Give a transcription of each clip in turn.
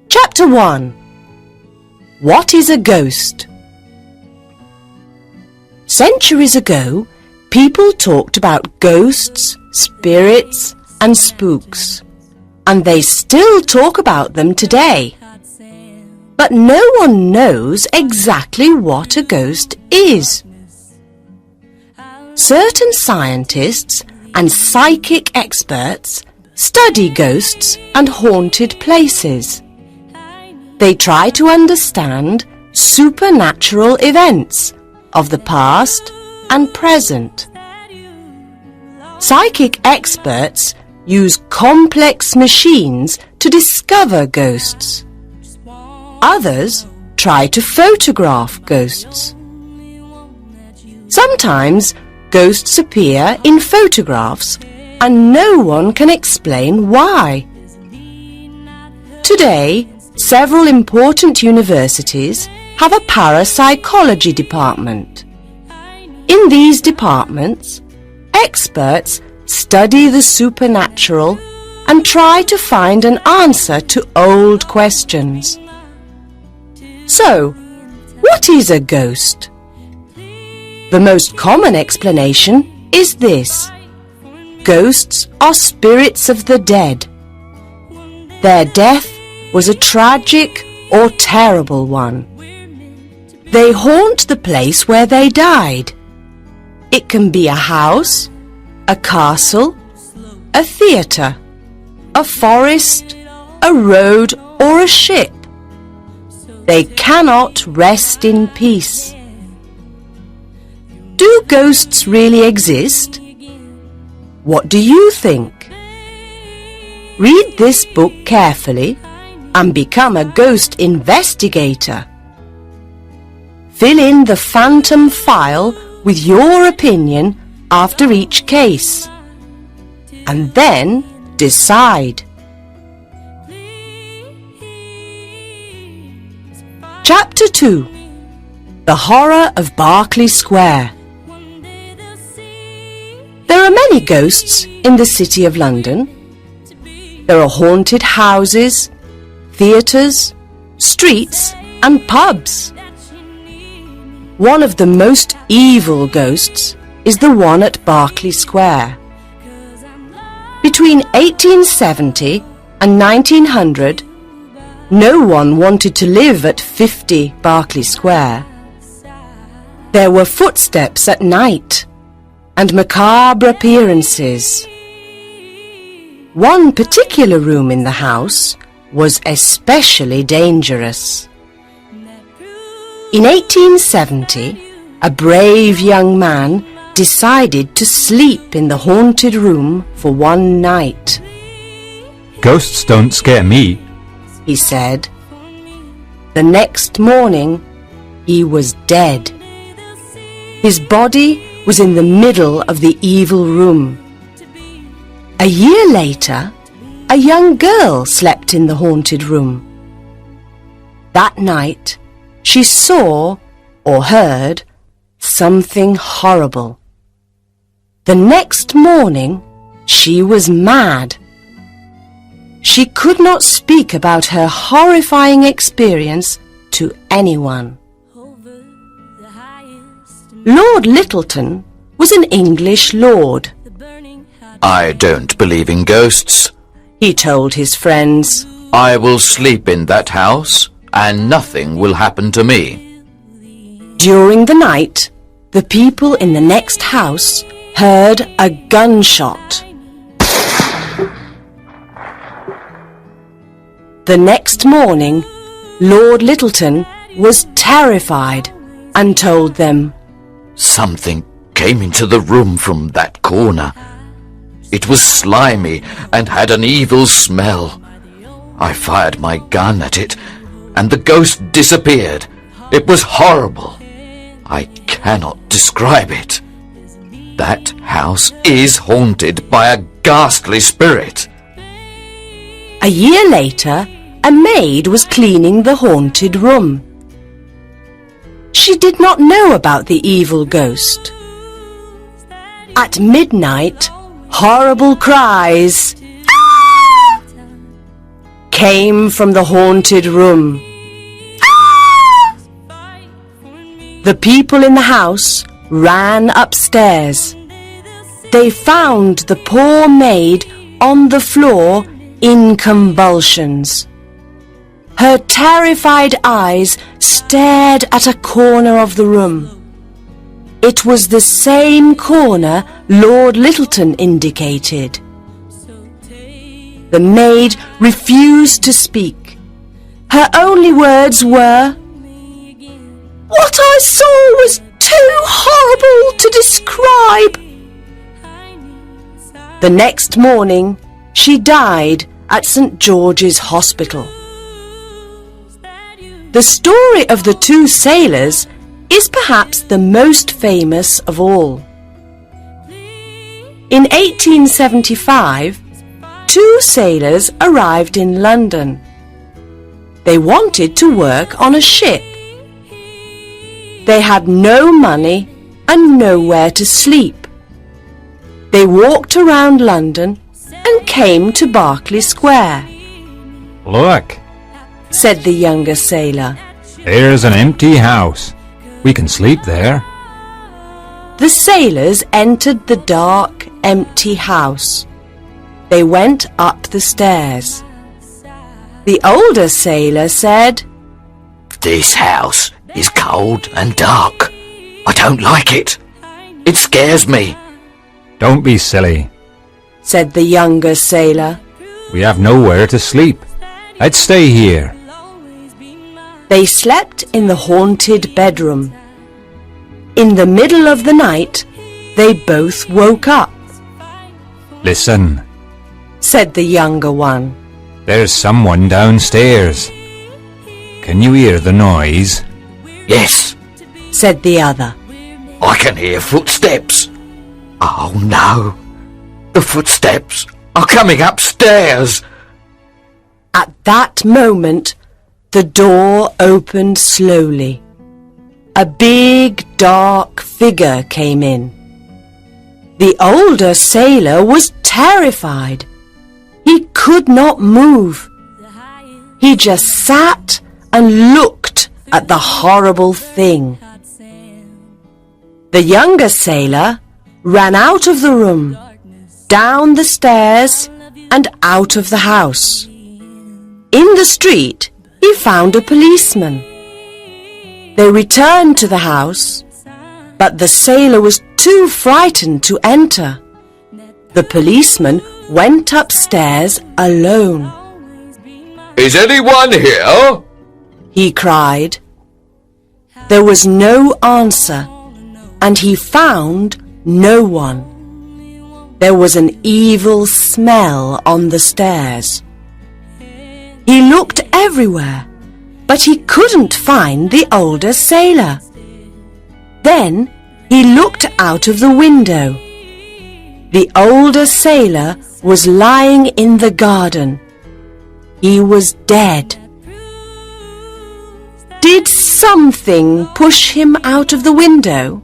Chapter 1. What is a ghost? Centuries ago, people talked about ghosts, spirits, and spooks, and they still talk about them today. But no one knows exactly what a ghost is. Certain scientists and psychic experts study ghosts and haunted places. They try to understand supernatural events of the past and present. Psychic experts use complex machines to discover ghosts. Others try to photograph ghosts. Sometimes ghosts appear in photographs and no one can explain why. Today, several important universities have a parapsychology department. In these departments, experts study the supernatural and try to find an answer to old questions. So, what is a ghost? The most common explanation is this: ghosts are spirits of the dead. Their death was a tragic or terrible one. They haunt the place where they died. It can be a house, a castle, a theatre, a forest, a road, or a ship. They cannot rest in peace. Do ghosts really exist? What do you think? Read this book carefully and become a ghost investigator. Fill in the phantom file with your opinion after each case, and then decide. Chapter 2. The Horror of Berkeley Square. There are many ghosts in the City of London. There are haunted houses, theatres, streets and pubs. One of the most evil ghosts is the one at Berkeley Square. Between 1870 and 1900, no one wanted to live at 50 Berkeley Square. There were footsteps at night and macabre appearances. One particular room in the house was especially dangerous. In 1870, a brave young man decided to sleep in the haunted room for one night. "Ghosts don't scare me," he said. The next morning, he was dead. His body was in the middle of the evil room. A year later, a young girl slept in the haunted room. That night, she saw or heard something horrible. The next morning, she was mad. She could not speak about her horrifying experience to anyone. Lord Lyttelton was an English lord. "I don't believe in ghosts," he told his friends. "I will sleep in that house and nothing will happen to me." During the night, the people in the next house heard a gunshot. The next morning, Lord Lyttelton was terrified and told them, "Something came into the room from that corner. It was slimy and had an evil smell. I fired my gun at it and the ghost disappeared. It was horrible. I cannot describe it. That house is haunted by a ghastly spirit." A year later, a maid was cleaning the haunted room. She did not know about the evil ghost. At midnight, horrible cries came from the haunted room. The people in the house ran upstairs. They found the poor maid on the floor in convulsions. Her terrified eyes stared at a corner of the room. It was the same corner Lord Littleton indicated. The maid refused to speak. Her only words were, "What I saw was too horrible to describe." The next morning, she died at St. George's Hospital. The story of the two sailors is perhaps the most famous of all. In 1875, two sailors arrived in London. They wanted to work on a ship. They had no money and nowhere to sleep. They walked around London and came to Berkeley Square. Look, Said the younger sailor. there's an empty house. We can sleep there. The sailors entered the dark, empty house. They went up the stairs. The older sailor said, This house is cold and dark. I don't like it. It scares me. Don't be silly. said the younger sailor. We have nowhere to sleep. Let's stay here. They slept in the haunted bedroom. In the middle of the night, they both woke up, Listen, said the younger one. there's someone downstairs. Can you hear the noise? Yes, Said the other. I can hear footsteps. Oh no, the footsteps are coming upstairs. At that moment, the door opened slowly. A big, dark figure came in. The older sailor was terrified. He could not move. He just sat and looked at the horrible thing. The younger sailor ran out of the room, down the stairs, and out of the house. In the street, he found a policeman. They returned to the house, but the sailor was too frightened to enter. The policeman went upstairs alone. Is anyone here? He cried. There was no answer, and he found no one. There was an evil smell on the stairs. He looked everywhere, but he couldn't find the older sailor. Then he looked out of the window. The older sailor was lying in the garden. He was dead. Did something push him out of the window?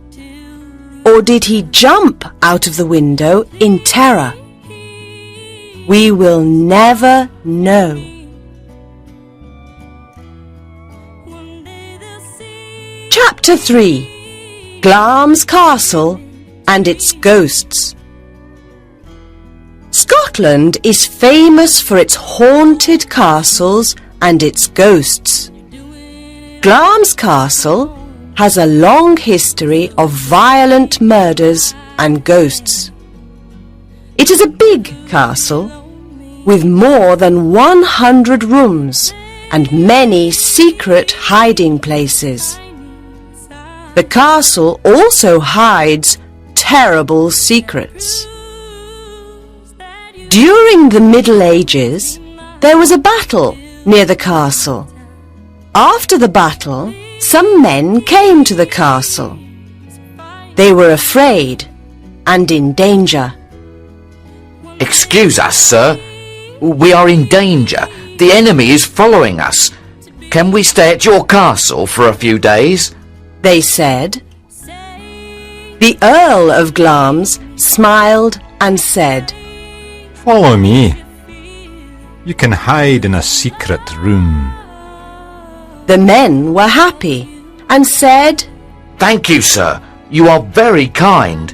Or did he jump out of the window in terror? We will never know. Chapter 3. Glamis Castle and its Ghosts. Scotland is famous for its haunted castles and its ghosts. Glamis Castle has a long history of violent murders and ghosts. It is a big castle with more than 100 rooms and many secret hiding places. The castle also hides terrible secrets. During the Middle Ages, there was a battle near the castle. After the battle, some men came to the castle. They were afraid and in danger. Excuse us, sir. We are in danger. The enemy is following us. Can we stay at your castle for a few days? They said. The Earl of Glamis smiled and said, Follow me. You can hide in a secret room. The men were happy and said, Thank you, sir. You are very kind.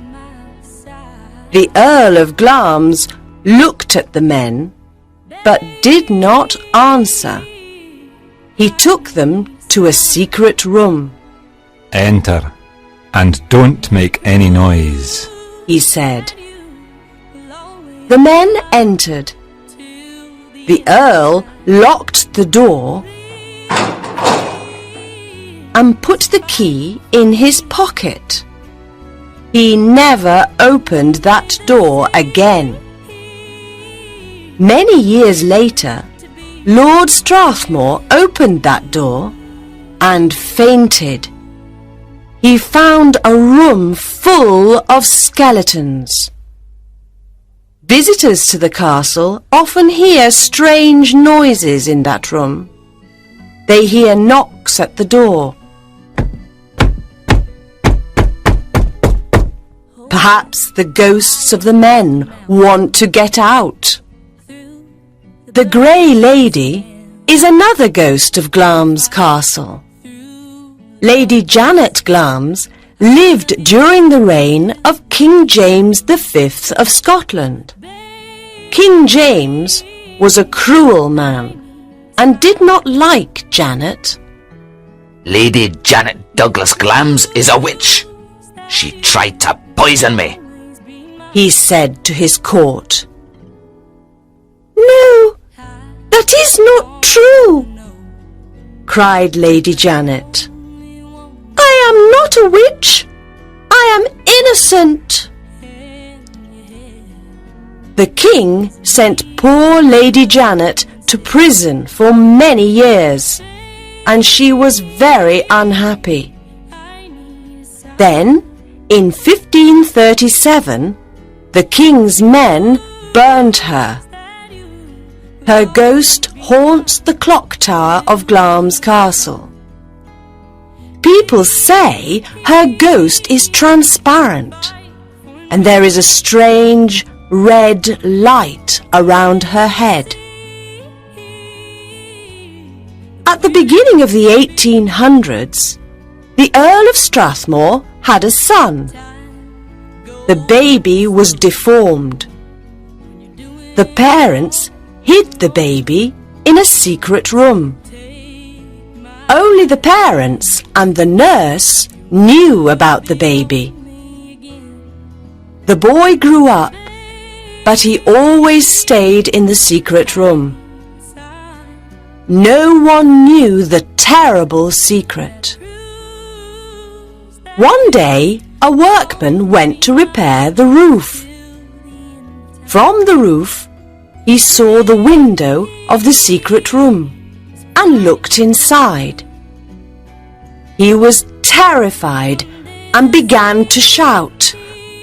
The Earl of Glamis looked at the men, but did not answer. He took them to a secret room. Enter, and don't make any noise. He said. The men entered. The Earl locked the door and put the key in his pocket. He never opened that door again. Many years later, Lord Strathmore opened that door and fainted. He found a room full of skeletons. Visitors to the castle often hear strange noises in that room. They hear knocks at the door. Perhaps the ghosts of the men want to get out. The Grey Lady is another ghost of Glamis Castle. Lady Janet Glamis lived during the reign of King James V of Scotland. King James was a cruel man and did not like Janet. Lady Janet Douglas Glamis is a witch. She tried to poison me, he said to his court. No, that is not true, cried Lady Janet. I am not a witch. I am innocent. The king sent poor Lady Janet to prison for many years, and she was very unhappy. Then, in 1537, the king's men burnt her. Her ghost haunts the clock tower of Glamis Castle. People say her ghost is transparent, and there is a strange red light around her head. At the beginning of the 1800s, the Earl of Strathmore had a son. The baby was deformed. The parents hid the baby in a secret room. Only the parents and the nurse knew about the baby. The boy grew up, but he always stayed in the secret room. No one knew the terrible secret. One day, a workman went to repair the roof. From the roof, he saw the window of the secret room and looked inside. He was terrified and began to shout,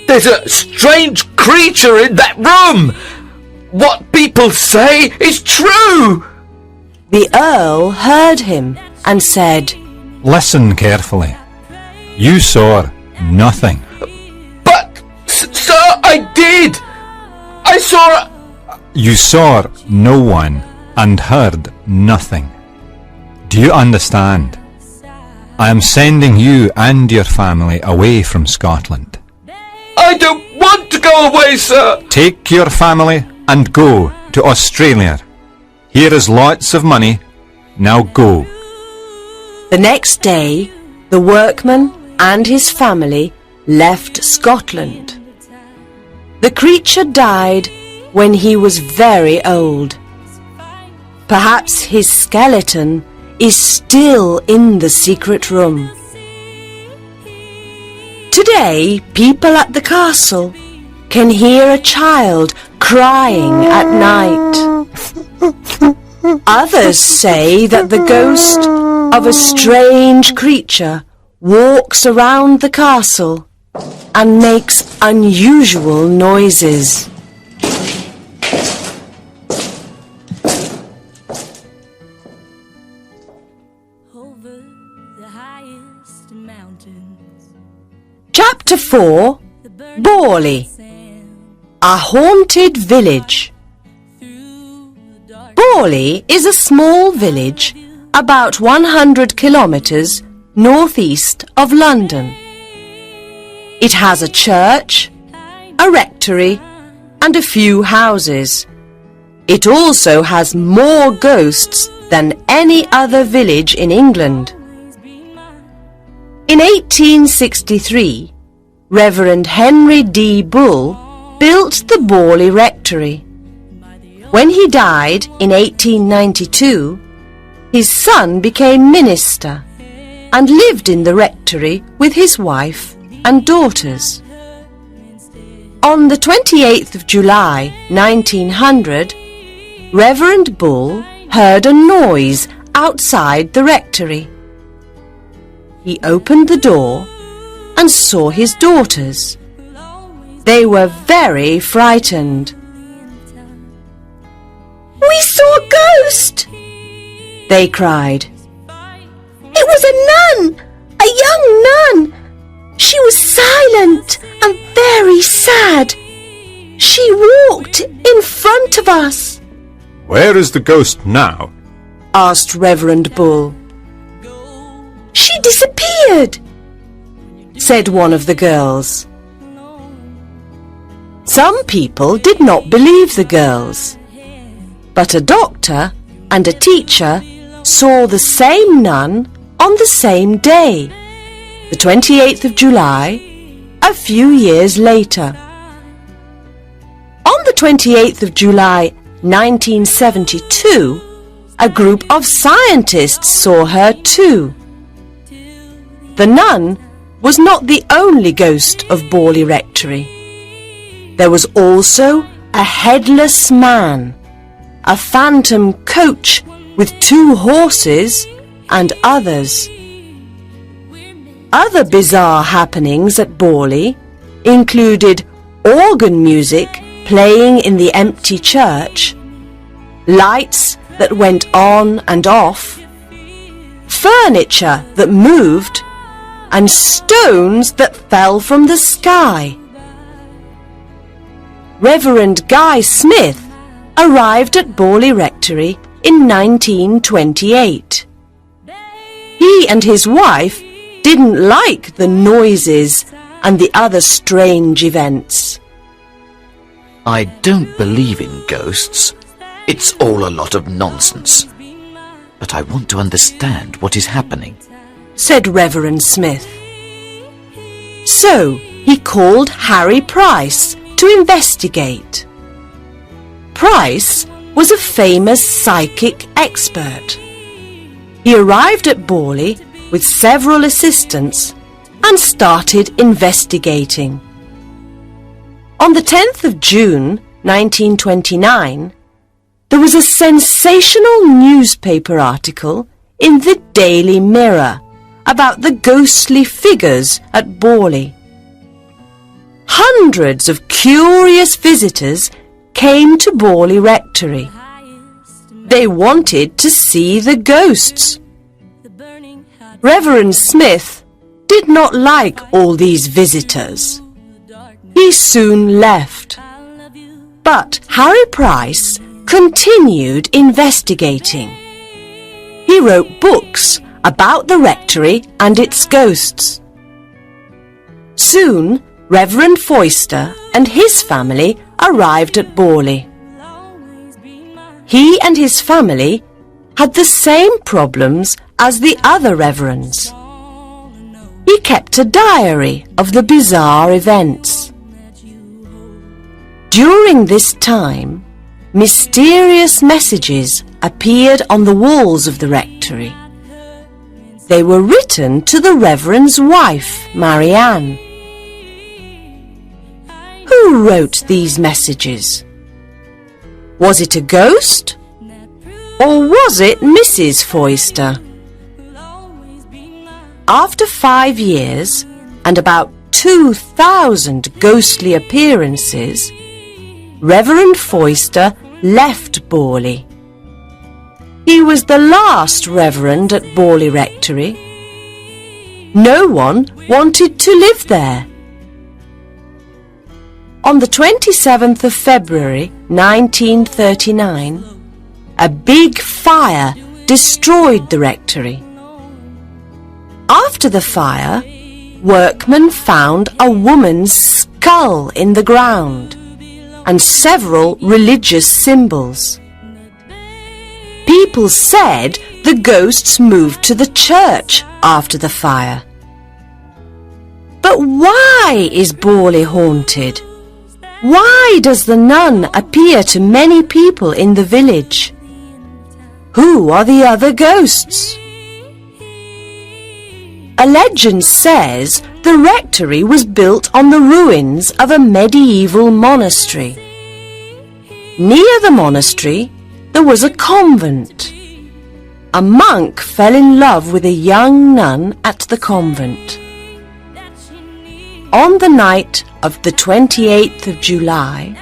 There's a strange creature in that room! What people say is true! The Earl heard him and said, Listen carefully. You saw nothing. But, sir, I did! I saw... You saw no one and heard nothing. Do you understand? I am sending you and your family away from Scotland. I don't want to go away, sir! Take your family and go to Australia. Here is lots of money. Now go. The next day, the workman and his family left Scotland. The creature died when he was very old. Perhaps his skeleton is still in the secret room. Today, people at the castle can hear a child crying at night. Others say that the ghost of a strange creature walks around the castle and makes unusual noises. Over the highest mountains, Chapter 4, Borley, a haunted village. Borley is a small village about 100 kilometres northeast of London. It has a church, a rectory, and a few houses. It also has more ghosts than any other village in England. In 1863, Reverend Henry D. Bull built the Borley Rectory. When he died in 1892, his son became minister and lived in the rectory with his wife and daughters. On the 28th of July 1900, Reverend Bull heard a noise outside the rectory. He opened the door and saw his daughters. They were very frightened. "We saw a ghost!" they cried. "It was a nun, a young nun. She was silent and very sad. She walked in front of us." Where is the ghost now? asked Reverend Bull. "She disappeared," said one of the girls. Some people did not believe the girls, but a doctor and a teacher saw the same nun on the same day, the 28th of July, a few years later. On the 28th of July 1972, a group of scientists saw her too. The nun was not the only ghost of Borley Rectory. There was also a headless man, a phantom coach with 2 horses, and others. Other bizarre happenings at Borley included organ music playing in the empty church, lights that went on and off, furniture that moved, and stones that fell from the sky. Reverend Guy Smith arrived at Borley Rectory in 1928. He and his wife didn't like the noises and the other strange events. I don't believe in ghosts. It's all a lot of nonsense. But I want to understand what is happening, said Reverend Smith. So he called Harry Price to investigate. Price was a famous psychic expert. He arrived at Borley with several assistants and started investigating. On the 10th of June 1929, there was a sensational newspaper article in the Daily Mirror about the ghostly figures at Borley. Hundreds of curious visitors came to Borley Rectory. They wanted to see the ghosts. Reverend Smith did not like all these visitors. He soon left. But Harry Price continued investigating. He wrote books about the rectory and its ghosts. Soon, Reverend Foyster and his family arrived at Borley. He and his family had the same problems as the other reverends. He kept a diary of the bizarre events. During this time, mysterious messages appeared on the walls of the rectory. They were written to the Reverend's wife, Marianne. Who wrote these messages? Was it a ghost? Or was it Mrs. Foyster? After 5 years and about 2,000 ghostly appearances, Reverend Foyster left Borley. He was the last reverend at Borley Rectory. No one wanted to live there. On the 27th of February 1939, a big fire destroyed the rectory. After the fire, workmen found a woman's skull in the ground and several religious symbols. People said the ghosts moved to the church after the fire. But why is Borley haunted? Why does the nun appear to many people in the village? Who are the other ghosts? A legend says the rectory was built on the ruins of a medieval monastery. Near the monastery, there was a convent. A monk fell in love with a young nun at the convent. On the night of the 28th of July,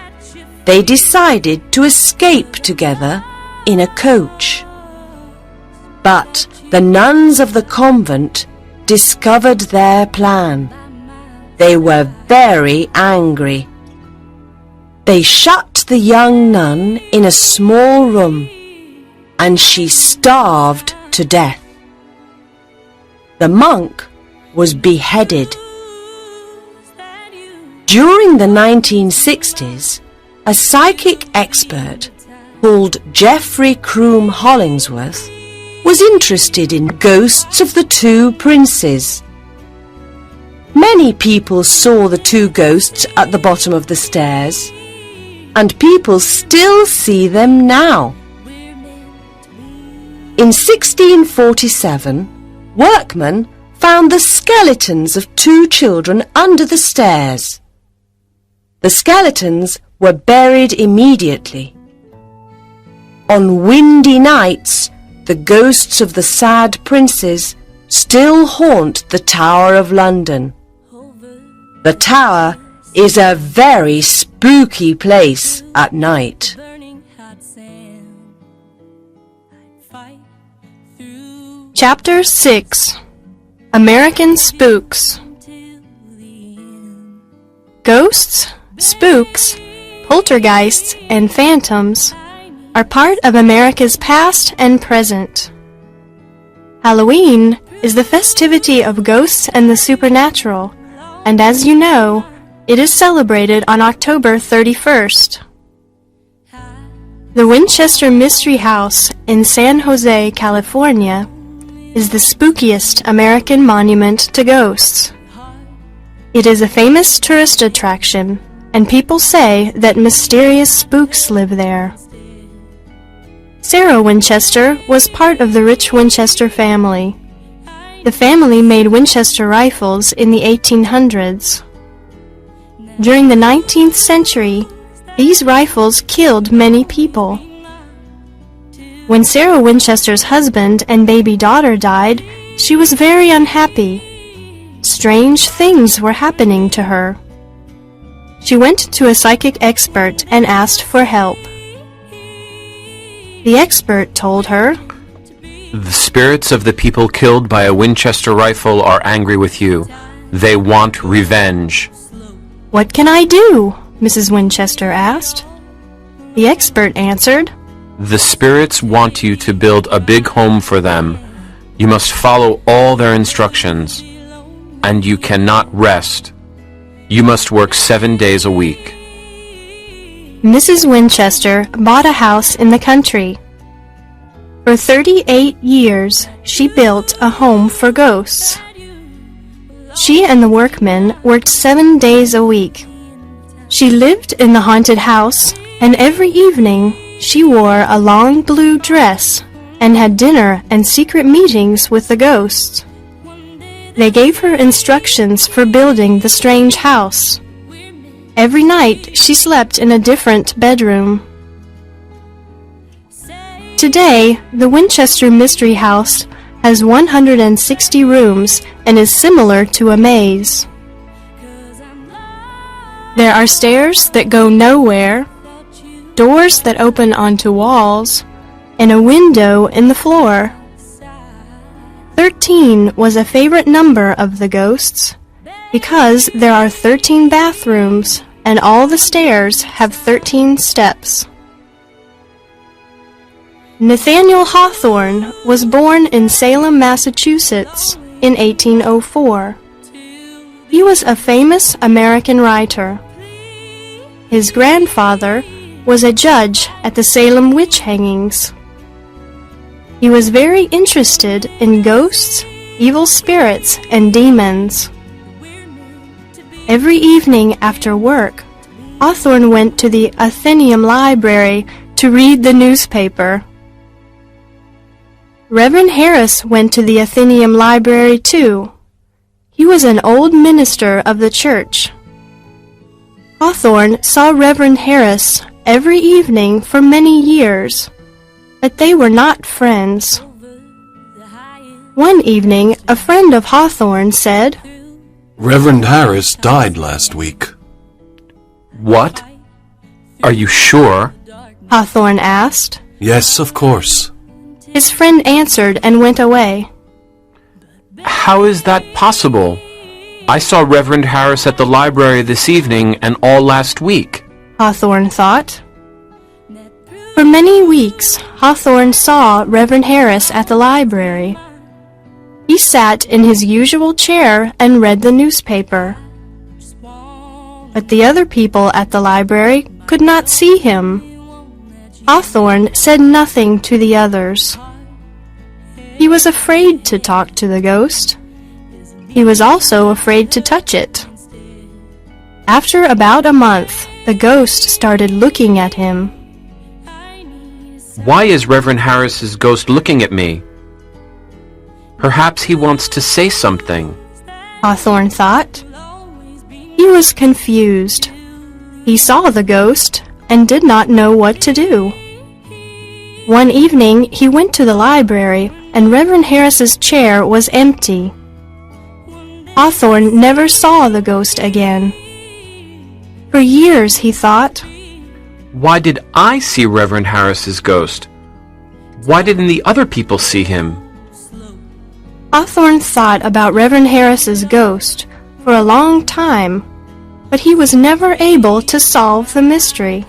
they decided to escape together in a coach. But the nuns of the convent discovered their plan. They were very angry. They shut the young nun in a small room, and she starved to death. The monk was beheaded. During the 1960s, a psychic expert called Geoffrey Croom Hollingsworth was interested in ghosts of the two princes. Many people saw the two ghosts at the bottom of the stairs, and people still see them now. In 1647, workmen found the skeletons of two children under the stairs. The skeletons were buried immediately. On windy nights, the ghosts of the sad princes still haunt the Tower of London. The Tower is a very spooky place at night. Chapter 6. American Spooks. Ghosts, spooks, poltergeists, and phantoms are part of America's past and present. Halloween is the festivity of ghosts and the supernatural, and as you know, it is celebrated on October 31st. The Winchester Mystery House in San Jose, California, is the spookiest American monument to ghosts. It is a famous tourist attraction, and people say that mysterious spooks live there. Sarah Winchester was part of the rich Winchester family. The family made Winchester rifles in the 1800s. During the 19th century, these rifles killed many people. When Sarah Winchester's husband and baby daughter died, she was very unhappy. Strange things were happening to her. She went to a psychic expert and asked for help. The expert told her, "The spirits of the people killed by a Winchester rifle are angry with you. They want revenge." "What can I do?" Mrs. Winchester asked. The expert answered, "The spirits want you to build a big home for them. You must follow all their instructions, and you cannot rest. You must work 7 days a week." Mrs. Winchester bought a house in the country. For 38 years, she built a home for ghosts. She and the workmen worked 7 days a week. She lived in the haunted house, and every evening she wore a long blue dress and had dinner and secret meetings with the ghosts. They gave her instructions for building the strange house. Every night she slept in a different bedroom. Today, the Winchester Mystery House has 160 rooms and is similar to a maze. There are stairs that go nowhere, doors that open onto walls, and a window in the floor. 13 was a favorite number of the ghosts because there are 13 bathrooms and all the stairs have 13 steps. Nathaniel Hawthorne was born in Salem, Massachusetts in 1804. He was a famous American writer. His grandfather was a judge at the Salem witch hangings. He was very interested in ghosts, evil spirits, and demons. Every evening after work, Hawthorne went to the Athenaeum Library to read the newspaper. Reverend Harris went to the Athenaeum Library too. He was an old minister of the church. Hawthorne saw Reverend Harris every evening for many years, but they were not friends. One evening, a friend of Hawthorne said, Reverend Harris died last week. What? Are you sure? Hawthorne asked. Yes, of course. His friend answered and went away. How is that possible? I saw Reverend Harris at the library this evening and all last week. Hawthorne thought. For many weeks, Hawthorne saw Reverend Harris at the library. He sat in his usual chair and read the newspaper. But the other people at the library could not see him. Hawthorne said nothing to the others. He was afraid to talk to the ghost. He was also afraid to touch it. After about a month, the ghost started looking at him. Why is Reverend Harris's ghost looking at me? Perhaps he wants to say something. Hawthorne thought. He was confused. He saw the ghost and did not know what to do. One evening, he went to the library, and Reverend Harris's chair was empty. Hawthorne never saw the ghost again. For years, he thought, Why did I see Reverend Harris's ghost? Why didn't the other people see him? Hawthorne thought about Reverend Harris's ghost for a long time, but he was never able to solve the mystery.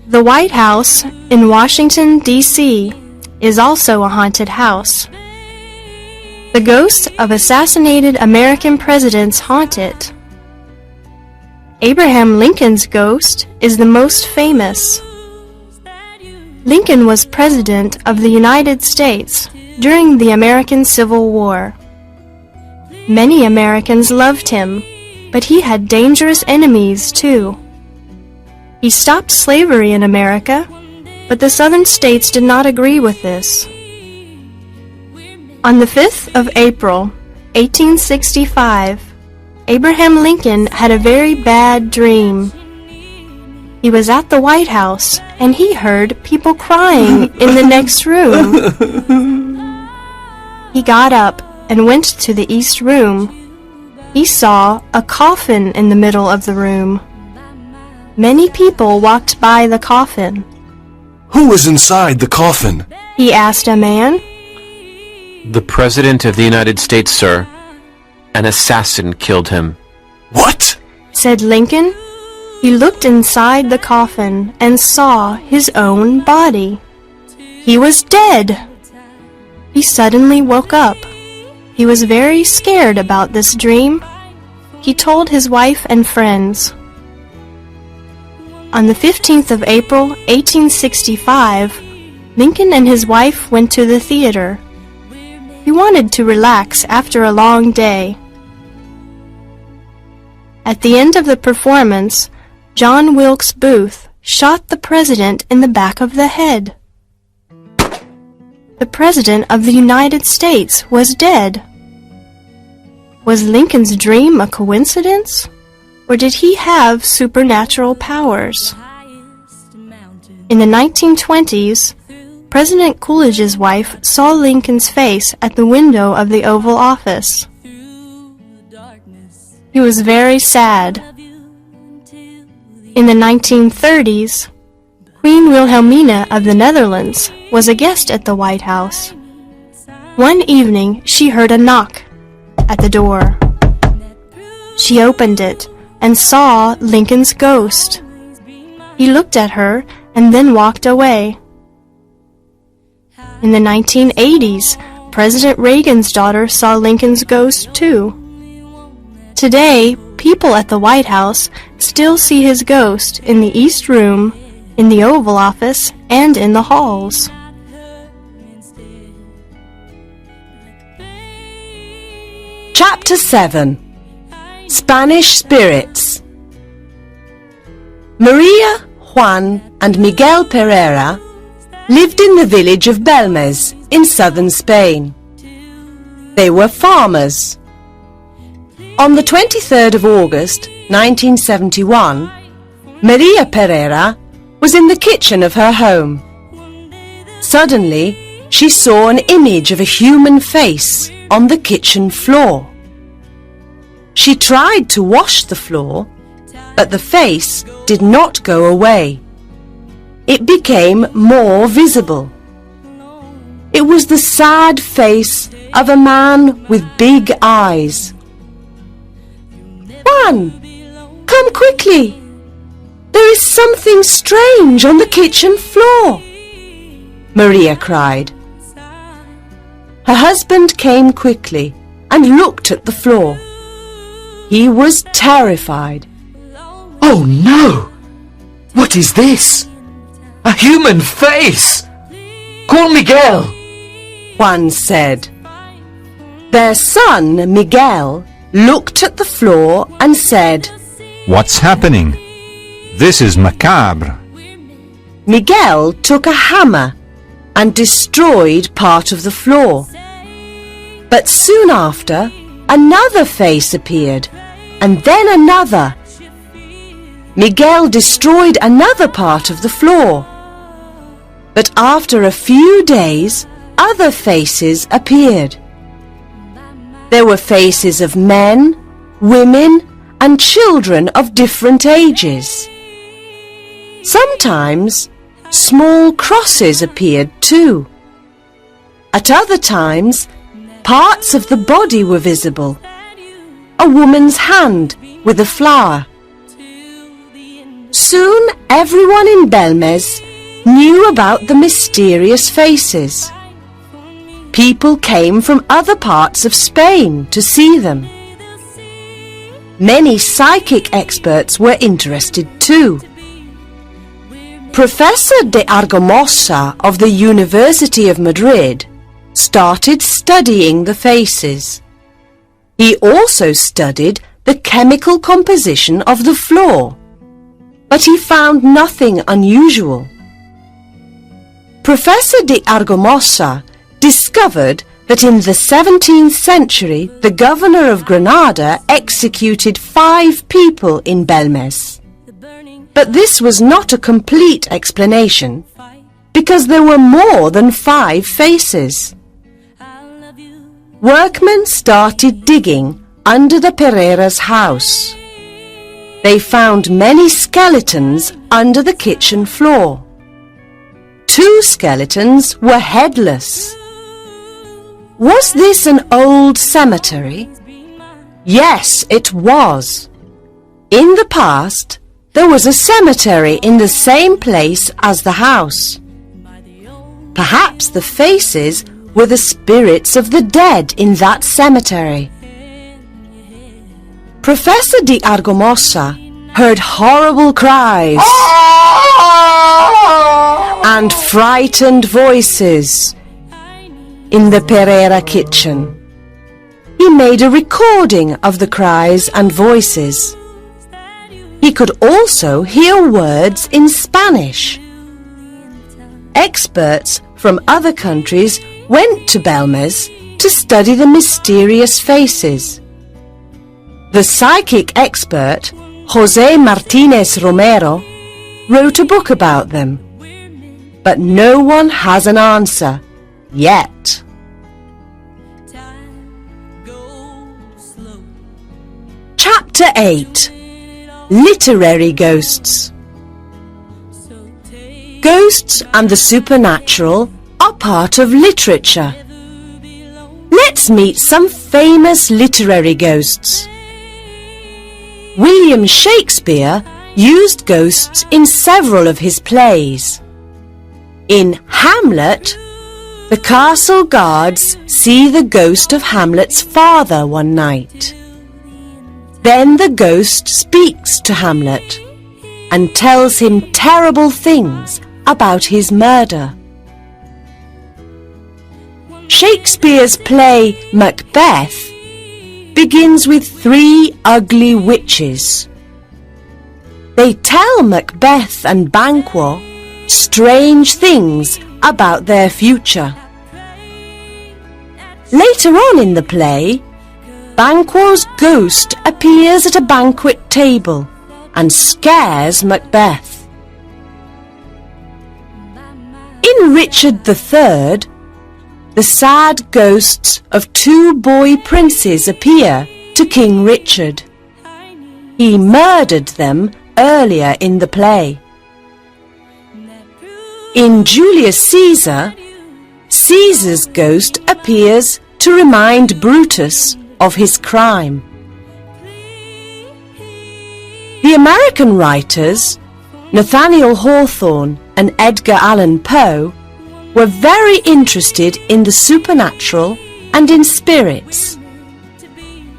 The White House in Washington, D.C. is also a haunted house. The ghosts of assassinated American presidents haunt it. Abraham Lincoln's ghost is the most famous. Lincoln was President of the United States during the American Civil War. Many Americans loved him, but he had dangerous enemies too. He stopped slavery in America, but the southern states did not agree with this. On the 5th of April, 1865, Abraham Lincoln had a very bad dream. He was at the White House, and he heard people crying in the next room. He got up and went to the east room. He saw a coffin in the middle of the room. Many people walked by the coffin. Who was inside the coffin? He asked a man. The President of the United States, sir. An assassin killed him. What? Said Lincoln. He looked inside the coffin and saw his own body. He was dead. He suddenly woke up. He was very scared about this dream. He told his wife and friends. On the 15th of April, 1865, Lincoln and his wife went to the theater. He wanted to relax after a long day. At the end of the performance, John Wilkes Booth shot the president in the back of the head. The President of the United States was dead. Was Lincoln's dream a coincidence, or did he have supernatural powers? In the 1920s, President Coolidge's wife saw Lincoln's face at the window of the Oval Office. He was very sad. In the 1930s, Queen Wilhelmina of the Netherlands was a guest at the White House. One evening, she heard a knock at the door. She opened it and saw Lincoln's ghost. He looked at her and then walked away. In the 1980s, President Reagan's daughter saw Lincoln's ghost too. Today, people at the White House still see his ghost in the East Room, in the Oval Office, and in the halls. Chapter 7. Spanish Spirits. Maria, Juan, and Miguel Pereira lived in the village of Belmez in southern Spain. They were farmers. On the 23rd of August, 1971, Maria Pereira was in the kitchen of her home. Suddenly, she saw an image of a human face on the kitchen floor. She tried to wash the floor, but the face did not go away. It became more visible. It was the sad face of a man with big eyes. "Juan, come quickly! There is something strange on the kitchen floor," Maria cried. Her husband came quickly and looked at the floor. He was terrified. Oh no! What is this? A human face! Call Miguel! Juan said. Their son, Miguel, looked at the floor and said, What's happening? This is macabre. Miguel took a hammer and destroyed part of the floor. But soon after, another face appeared, and then another. Miguel destroyed another part of the floor. But after a few days, other faces appeared. There were faces of men, women, and children of different ages. Sometimes, small crosses appeared too. At other times, parts of the body were visible. A woman's hand with a flower. Soon everyone in Belmez knew about the mysterious faces. People came from other parts of Spain to see them. Many psychic experts were interested too. Professor de Argamosa of the University of Madrid started studying the faces. He also studied the chemical composition of the floor, but he found nothing unusual. Professor de Argamosa discovered that in the 17th century the governor of Granada executed 5 people in Belmez. But this was not a complete explanation, because there were more than 5 faces. Workmen started digging under the Pereira's house. They found many skeletons under the kitchen floor. 2 skeletons were headless. Was this an old cemetery? Yes, it was. In the past, there was a cemetery in the same place as the house. Perhaps the faces were the spirits of the dead in that cemetery. Professor de Argamosa heard horrible cries and frightened voices in the Pereira kitchen. He made a recording of the cries and voices. He could also hear words in Spanish. Experts from other countries went to Belmez to study the mysterious faces. The psychic expert, José Martínez Romero, wrote a book about them. But no one has an answer yet. Chapter 8. Literary Ghosts. Ghosts and the supernatural are part of literature. Let's meet some famous literary ghosts. William Shakespeare used ghosts in several of his plays. In Hamlet, The castle guards see the ghost of Hamlet's father one night. Then the ghost speaks to Hamlet and tells him terrible things about his murder. Shakespeare's play Macbeth begins with 3 ugly witches. They tell Macbeth and Banquo strange things about their future. Later on in the play, Banquo's ghost appears at a banquet table and scares Macbeth. In Richard III, the sad ghosts of 2 boy princes appear to King Richard. He murdered them earlier in the play. In Julius Caesar, Caesar's ghost appears to remind Brutus of his crime. The American writers Nathaniel Hawthorne and Edgar Allan Poe were very interested in the supernatural and in spirits.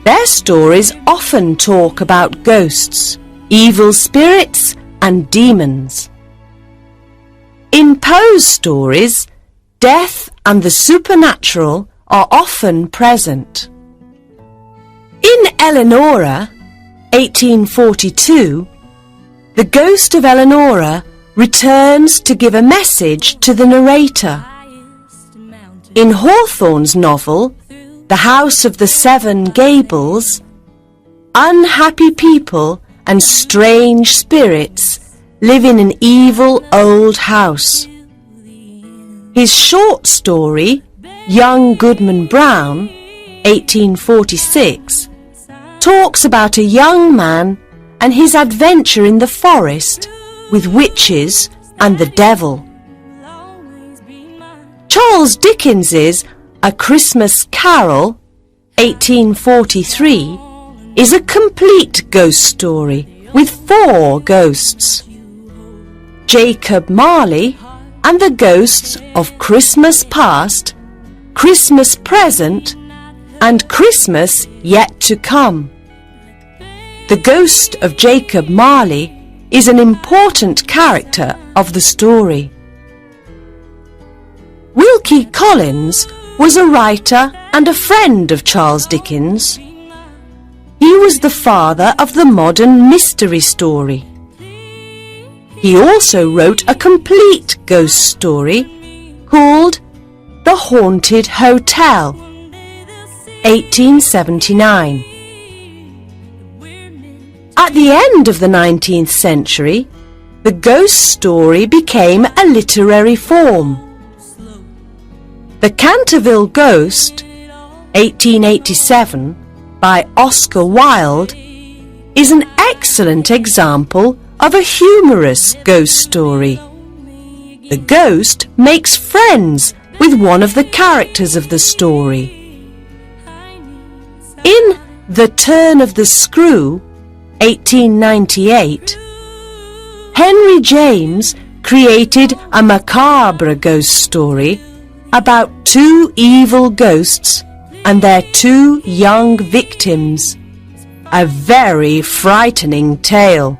Their stories often talk about ghosts, evil spirits, and demons. In Poe's stories, death and the supernatural are often present. In Eleanora, 1842, the ghost of Eleanora returns to give a message to the narrator. In Hawthorne's novel, The House of the Seven Gables, unhappy people and strange spirits live in an evil old house. His short story, Young Goodman Brown, 1846, talks about a young man and his adventure in the forest with witches and the devil. Charles Dickens's A Christmas Carol, 1843, is a complete ghost story with 4 ghosts. Jacob Marley and the ghosts of Christmas Past, Christmas Present, and Christmas Yet to Come. The ghost of Jacob Marley is an important character of the story. Wilkie Collins was a writer and a friend of Charles Dickens. He was the father of the modern mystery story. He also wrote a complete ghost story called The Haunted Hotel, 1879. At the end of the 19th century, the ghost story became a literary form. The Canterville Ghost, 1887, by Oscar Wilde, is an excellent example of a humorous ghost story. The ghost makes friends with one of the characters of the story. In The Turn of the Screw, 1898, Henry James created a macabre ghost story about 2 evil ghosts and their 2 young victims. A very frightening tale.